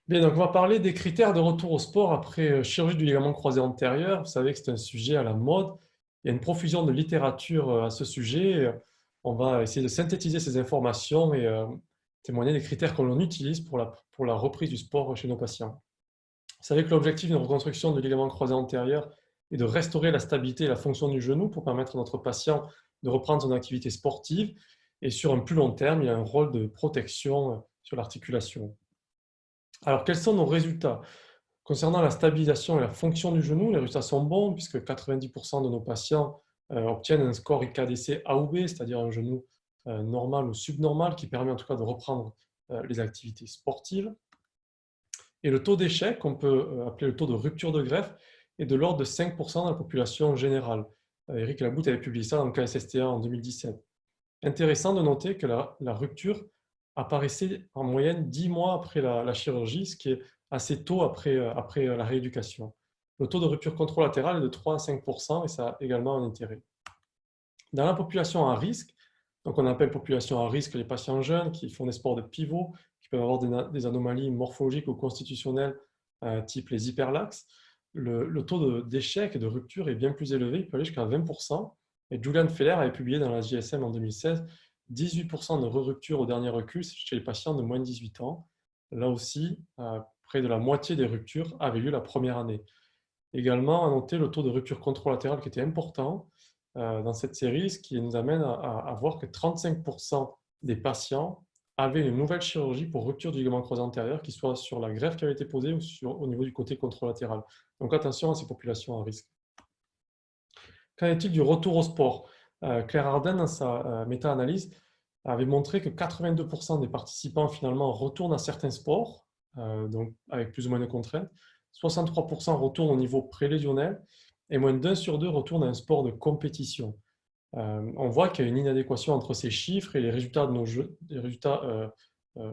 Bien, donc on va parler des critères de retour au sport après chirurgie du ligament croisé antérieur. Vous savez que c'est un sujet à la mode. Il y a une profusion de littérature à ce sujet. On va essayer de synthétiser ces informations et témoigner des critères que l'on utilise pour la reprise du sport chez nos patients. Vous savez que l'objectif d'une reconstruction du ligament croisé antérieur est de restaurer la stabilité et la fonction du genou pour permettre à notre patient de reprendre son activité sportive. Et sur un plus long terme, il y a un rôle de protection sur l'articulation. Alors, quels sont nos résultats? Concernant la stabilisation et la fonction du genou, les résultats sont bons puisque 90% de nos patients obtiennent un score IKDC A ou B, c'est-à-dire un genou normal ou subnormal qui permet en tout cas de reprendre les activités sportives. Et le taux d'échec, qu'on peut appeler le taux de rupture de greffe, est de l'ordre de 5% dans la population générale. Eric Laboute avait publié ça dans le KSSTA en 2017. Intéressant de noter que la rupture apparaissait en moyenne 10 mois après la chirurgie, ce qui est assez tôt après la rééducation. Le taux de rupture contralatérale est de 3 à 5% et ça a également un intérêt. Dans la population à risque, donc on appelle population à risque les patients jeunes qui font des sports de pivot, qui peuvent avoir des anomalies morphologiques ou constitutionnelles type les hyperlaxes, le taux d'échec et de rupture est bien plus élevé, il peut aller jusqu'à 20%. Et Julian Feller avait publié dans la JSM en 2016 18% de re-rupture au dernier recul chez les patients de moins de 18 ans. Là aussi, près de la moitié des ruptures avaient lieu la première année. Également, à noter le taux de rupture contralatérale qui était important dans cette série, ce qui nous amène à voir que 35% des patients avaient une nouvelle chirurgie pour rupture du ligament croisé antérieur, qu'il soit sur la greffe qui avait été posée ou au niveau du côté contralatéral. Donc attention à ces populations à risque. Qu'en est-il du retour au sport? Claire Arden, dans sa méta-analyse, avait montré que 82% des participants finalement retournent à certains sports, donc avec plus ou moins de contraintes, 63% retournent au niveau prélésionnel et moins d'un sur deux retournent à un sport de compétition. On voit qu'il y a une inadéquation entre ces chiffres et les résultats de nos jeux, les résultats euh,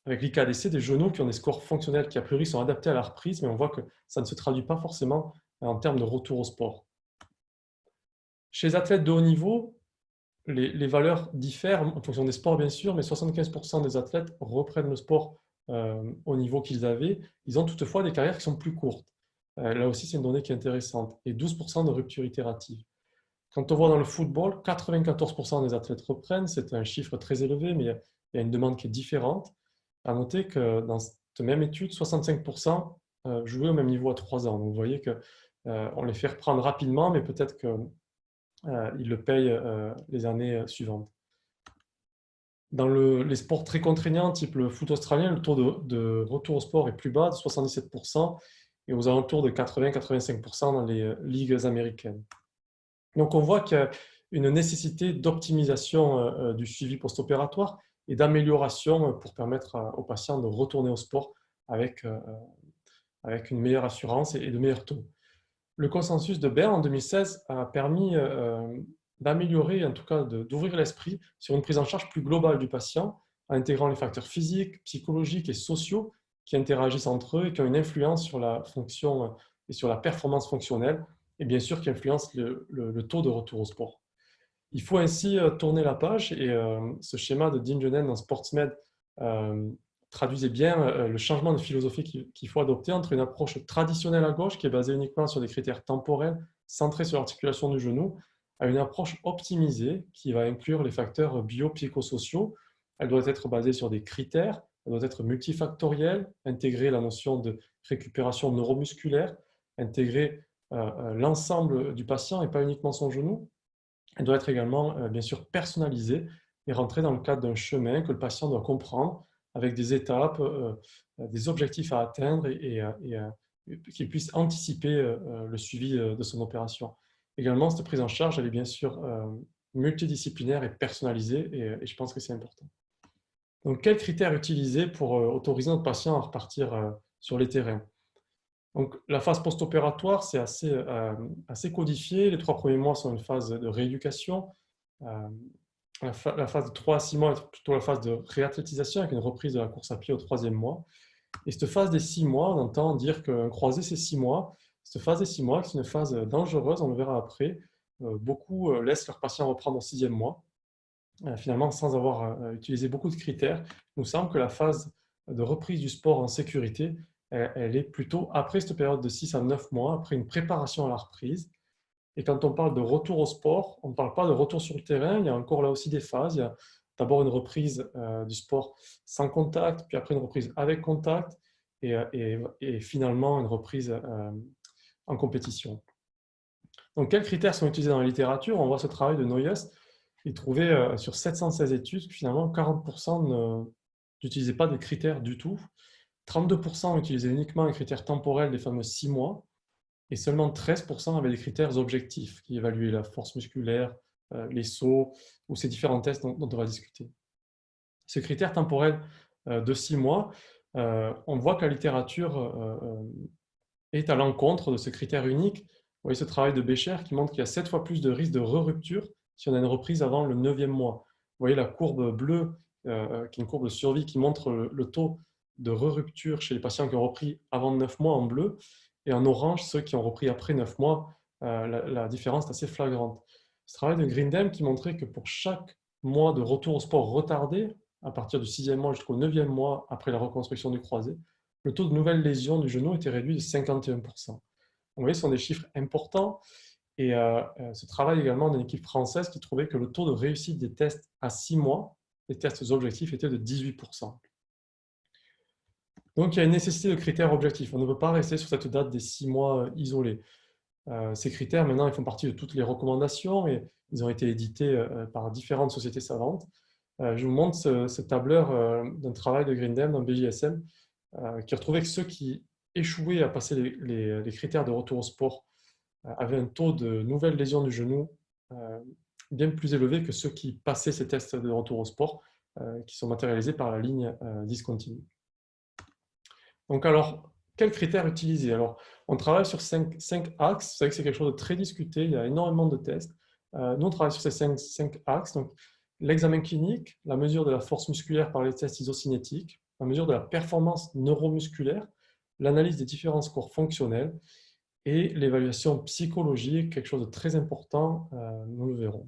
avec l'IKDC des genoux qui ont des scores fonctionnels qui a priori sont adaptés à la reprise, mais on voit que ça ne se traduit pas forcément en termes de retour au sport. Chez les athlètes de haut niveau, les valeurs diffèrent en fonction des sports, bien sûr, mais 75% des athlètes reprennent le sport au niveau qu'ils avaient. Ils ont toutefois des carrières qui sont plus courtes. Là aussi, c'est une donnée qui est intéressante. Et 12% de rupture itérative. Quand on voit dans le football, 94% des athlètes reprennent. C'est un chiffre très élevé, mais il y a une demande qui est différente. À noter que dans cette même étude, 65% jouaient au même niveau à 3 ans. Donc, vous voyez qu'on les fait reprendre rapidement, mais peut-être que ils le payent les années suivantes. Dans les sports très contraignants, type le foot australien, le taux de retour au sport est plus bas, de 77%, et aux alentours de 80-85% dans les ligues américaines. Donc on voit qu'il y a une nécessité d'optimisation du suivi post-opératoire et d'amélioration pour permettre aux patients de retourner au sport avec, avec une meilleure assurance et de meilleurs taux. Le consensus de Berne en 2016 a permis d'améliorer, en tout cas d'ouvrir l'esprit sur une prise en charge plus globale du patient, en intégrant les facteurs physiques, psychologiques et sociaux qui interagissent entre eux et qui ont une influence sur la fonction et sur la performance fonctionnelle, et bien sûr qui influencent le taux de retour au sport. Il faut ainsi tourner la page et ce schéma de Dinjonen dans SportsMed traduisait bien le changement de philosophie qu'il faut adopter entre une approche traditionnelle à gauche qui est basée uniquement sur des critères temporels centrés sur l'articulation du genou à une approche optimisée qui va inclure les facteurs biopsychosociaux. Elle doit être basée sur des critères, elle doit être multifactorielle, intégrer la notion de récupération neuromusculaire, intégrer l'ensemble du patient et pas uniquement son genou. Elle doit être également, bien sûr, personnalisée et rentrer dans le cadre d'un chemin que le patient doit comprendre avec des étapes, des objectifs à atteindre et qu'il puisse anticiper le suivi de son opération. Également, cette prise en charge, elle est bien sûr multidisciplinaire et personnalisée et je pense que c'est important. Donc, quels critères utiliser pour autoriser notre patient à repartir sur les terrains? Donc, la phase post-opératoire, c'est assez codifié. Les 3 premiers mois sont une phase de rééducation. Euh, la phase de 3 à 6 mois est plutôt la phase de réathlétisation avec une reprise de la course à pied au 3e mois. Et cette phase des 6 mois, on entend dire qu'un croisé, c'est 6 mois. Cette phase des 6 mois, c'est une phase dangereuse, on le verra après. Beaucoup laissent leur patient reprendre au 6e mois, finalement sans avoir utilisé beaucoup de critères. Il nous semble que la phase de reprise du sport en sécurité, elle est plutôt après cette période de 6 à 9 mois, après une préparation à la reprise. Et quand on parle de retour au sport, on ne parle pas de retour sur le terrain, il y a encore là aussi des phases. Il y a d'abord une reprise du sport sans contact, puis après une reprise avec contact, et finalement une reprise en compétition. Donc, quels critères sont utilisés dans la littérature? On voit ce travail de Noyes. Il trouvait sur 716 études que finalement 40% n'utilisaient pas de critères du tout. 32% utilisaient uniquement un critère temporel des fameux 6 mois. Et seulement 13% avaient des critères objectifs qui évaluaient la force musculaire, les sauts ou ces différents tests dont on va discuter. Ce critère temporel de 6 mois, on voit que la littérature est à l'encontre de ce critère unique. Vous voyez ce travail de Becher qui montre qu'il y a 7 fois plus de risque de re-rupture si on a une reprise avant le 9e mois. Vous voyez la courbe bleue, qui est une courbe de survie qui montre le taux de re-rupture chez les patients qui ont repris avant 9 mois en bleu, et en orange, ceux qui ont repris après 9 mois, la différence est assez flagrante. Ce travail de Grindem qui montrait que pour chaque mois de retour au sport retardé, à partir du 6e mois jusqu'au 9e mois après la reconstruction du croisé, le taux de nouvelles lésions du genou était réduit de 51%. Donc, vous voyez, ce sont des chiffres importants. Et ce travail également d'une équipe française qui trouvait que le taux de réussite des tests à 6 mois, les tests objectifs, était de 18%. Donc, il y a une nécessité de critères objectifs. On ne peut pas rester sur cette date des 6 mois isolés. Ces critères, maintenant, ils font partie de toutes les recommandations et ils ont été édités par différentes sociétés savantes. Je vous montre ce tableur d'un travail de Grindem dans BJSM qui retrouvait que ceux qui échouaient à passer les critères de retour au sport avaient un taux de nouvelles lésions du genou bien plus élevé que ceux qui passaient ces tests de retour au sport qui sont matérialisés par la ligne discontinue. Donc alors, quels critères utiliser? Alors, on travaille sur 5 axes. Vous savez que c'est quelque chose de très discuté. Il y a énormément de tests. Nous, on travaille sur ces 5 axes. Donc, l'examen clinique, la mesure de la force musculaire par les tests isocinétiques, la mesure de la performance neuromusculaire, l'analyse des différents scores fonctionnels et l'évaluation psychologique, quelque chose de très important, nous le verrons.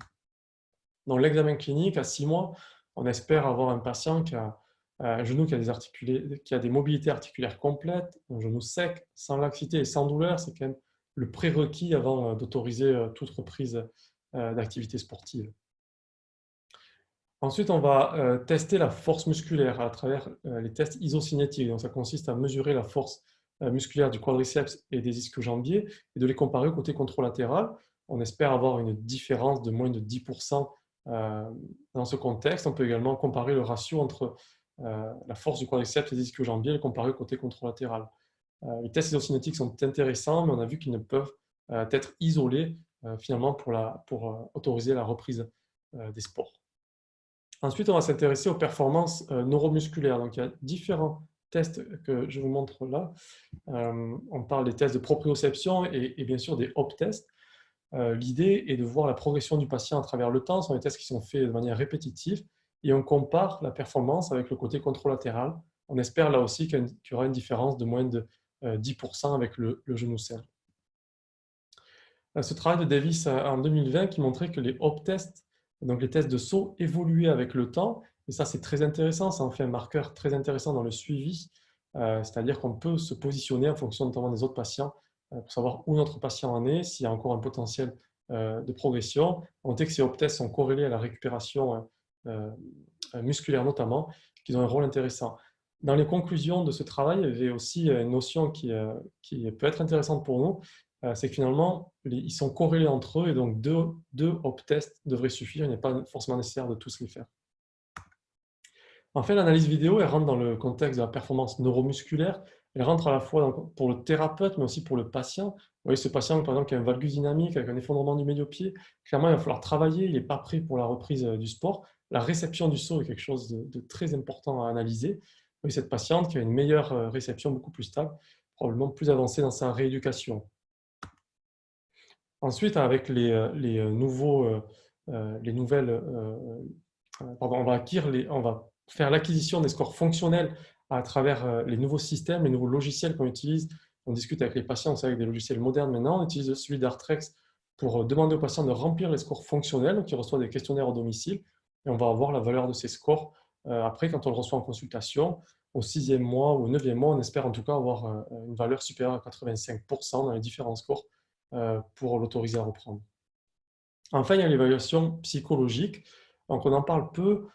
Dans l'examen clinique, à 6 mois, on espère avoir un patient qui a un genou qui a des mobilités articulaires complètes, un genou sec, sans laxité et sans douleur. C'est quand même le prérequis avant d'autoriser toute reprise d'activité sportive. Ensuite, on va tester la force musculaire à travers les tests isocinétiques. Donc, ça consiste à mesurer la force musculaire du quadriceps et des ischio-jambiers et de les comparer au côté contralatéral. On espère avoir une différence de moins de 10% dans ce contexte. On peut également comparer le ratio entre la force du quadriceps et des ischio-jambiers et le comparer au côté contralatéral. Les tests isocinétiques sont intéressants, mais on a vu qu'ils ne peuvent être isolés finalement pour autoriser la reprise des sports. Ensuite, on va s'intéresser aux performances neuromusculaires. Donc, il y a différents tests que je vous montre là. On parle des tests de proprioception et bien sûr des HOP tests. L'idée est de voir la progression du patient à travers le temps. Ce sont des tests qui sont faits de manière répétitive et on compare la performance avec le côté contralatéral. On espère là aussi qu'il y aura une différence de moins de 10% avec le genou serré. Ce travail de Davis en 2020 qui montrait que les HOP tests, donc les tests de saut, évoluaient avec le temps. Et ça, c'est très intéressant. Ça en fait un marqueur très intéressant dans le suivi. C'est-à-dire qu'on peut se positionner en fonction notamment des autres patients pour savoir où notre patient en est, s'il y a encore un potentiel de progression. On sait que ces HOP tests sont corrélés à la récupération musculaire notamment, qu'ils ont un rôle intéressant. Dans les conclusions de ce travail, il y avait aussi une notion qui peut être intéressante pour nous, c'est que finalement, ils sont corrélés entre eux et donc deux HOP tests devraient suffire. Il n'est pas forcément nécessaire de tous les faire. Enfin, l'analyse vidéo, elle rentre dans le contexte de la performance neuromusculaire. Elle rentre à la fois pour le thérapeute, mais aussi pour le patient. Vous voyez, ce patient, par exemple, qui a un valgus dynamique avec un effondrement du médio-pied, clairement, il va falloir travailler. Il n'est pas prêt pour la reprise du sport. La réception du saut est quelque chose de très important à analyser. Vous voyez, cette patiente qui a une meilleure réception, beaucoup plus stable, probablement plus avancée dans sa rééducation. Ensuite, avec les nouvelles, on va faire l'acquisition des scores fonctionnels à travers les nouveaux systèmes, les nouveaux logiciels qu'on utilise. On discute avec les patients, c'est avec des logiciels modernes maintenant. On utilise celui d'Artrex pour demander aux patients de remplir les scores fonctionnels, donc ils reçoivent des questionnaires au domicile, et on va avoir la valeur de ces scores après quand on le reçoit en consultation. au 6e mois ou au 9e mois, on espère en tout cas avoir une valeur supérieure à 85% dans les différents scores pour l'autoriser à reprendre. Enfin, il y a l'évaluation psychologique. Donc, on en parle peu.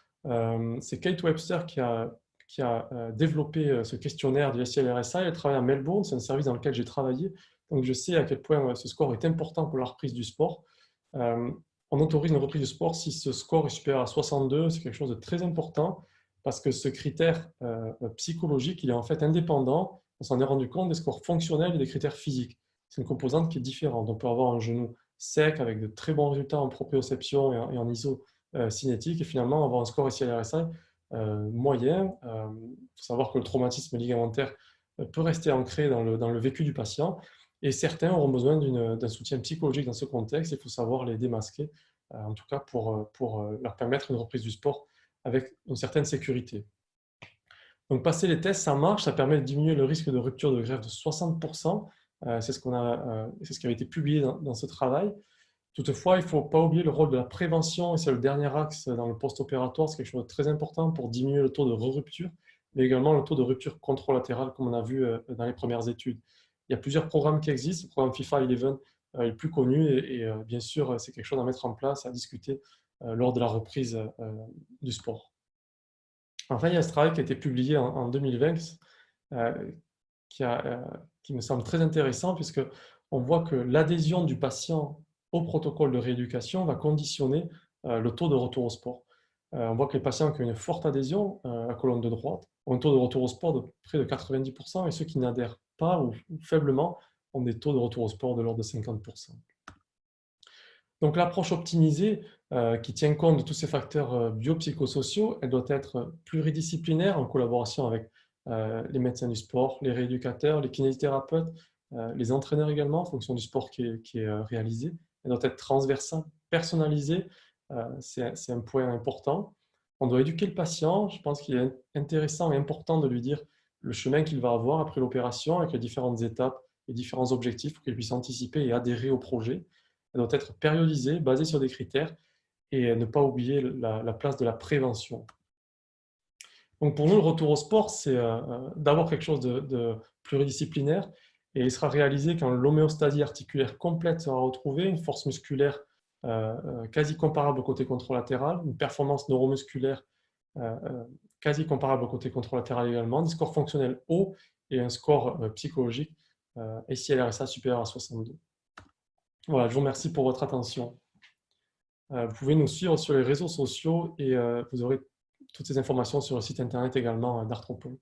C'est Kate Webster qui a développé ce questionnaire du SILRSA. Elle travaille à Melbourne, c'est un service dans lequel j'ai travaillé. Donc, je sais à quel point ce score est important pour la reprise du sport. On autorise une reprise du sport si ce score est supérieur à 62. C'est quelque chose de très important parce que ce critère psychologique, il est en fait indépendant. On s'en est rendu compte des scores fonctionnels et des critères physiques. C'est une composante qui est différente. On peut avoir un genou sec avec de très bons résultats en proprioception et en iso cinétique et finalement avoir un score SILRSI moyen. Il faut savoir que le traumatisme ligamentaire peut rester ancré dans le vécu du patient et certains auront besoin d'un soutien psychologique dans ce contexte. Il faut savoir les démasquer, en tout cas pour leur permettre une reprise du sport avec une certaine sécurité. Donc, passer les tests, ça marche, ça permet de diminuer le risque de rupture de greffe de 60%. C'est ce qui avait été publié dans ce travail. Toutefois, il ne faut pas oublier le rôle de la prévention, et c'est le dernier axe dans le post-opératoire. C'est quelque chose de très important pour diminuer le taux de re-rupture, mais également le taux de rupture contralatérale, comme on a vu dans les premières études. Il y a plusieurs programmes qui existent. Le programme FIFA 11 est le plus connu, et bien sûr, c'est quelque chose à mettre en place, à discuter lors de la reprise du sport. Enfin, il y a ce travail qui a été publié en 2020 qui me semble très intéressant puisqu'on voit que l'adhésion du patient au protocole de rééducation va conditionner le taux de retour au sport. On voit que les patients qui ont une forte adhésion, la colonne de droite, ont un taux de retour au sport de près de 90% et ceux qui n'adhèrent pas ou faiblement ont des taux de retour au sport de l'ordre de 50%. Donc l'approche optimisée qui tient compte de tous ces facteurs biopsychosociaux, elle doit être pluridisciplinaire en collaboration avec les médecins du sport, les rééducateurs, les kinésithérapeutes, les entraîneurs également en fonction du sport qui est réalisé. Elle doit être transversale, personnalisée, c'est un point important. On doit éduquer le patient, je pense qu'il est intéressant et important de lui dire le chemin qu'il va avoir après l'opération avec les différentes étapes et différents objectifs pour qu'il puisse anticiper et adhérer au projet. Elle doit être périodisée, basée sur des critères et ne pas oublier la place de la prévention. Donc pour nous, le retour au sport, c'est d'abord quelque chose de pluridisciplinaire et il sera réalisé quand l'homéostasie articulaire complète sera retrouvée, une force musculaire quasi comparable au côté contralatéral, une performance neuromusculaire quasi comparable au côté contralatéral également, des scores fonctionnels hauts et un score psychologique SILRSA supérieur à 62. Voilà, je vous remercie pour votre attention. Vous pouvez nous suivre sur les réseaux sociaux et vous aurez toutes ces informations sur le site internet également d'Arthropol.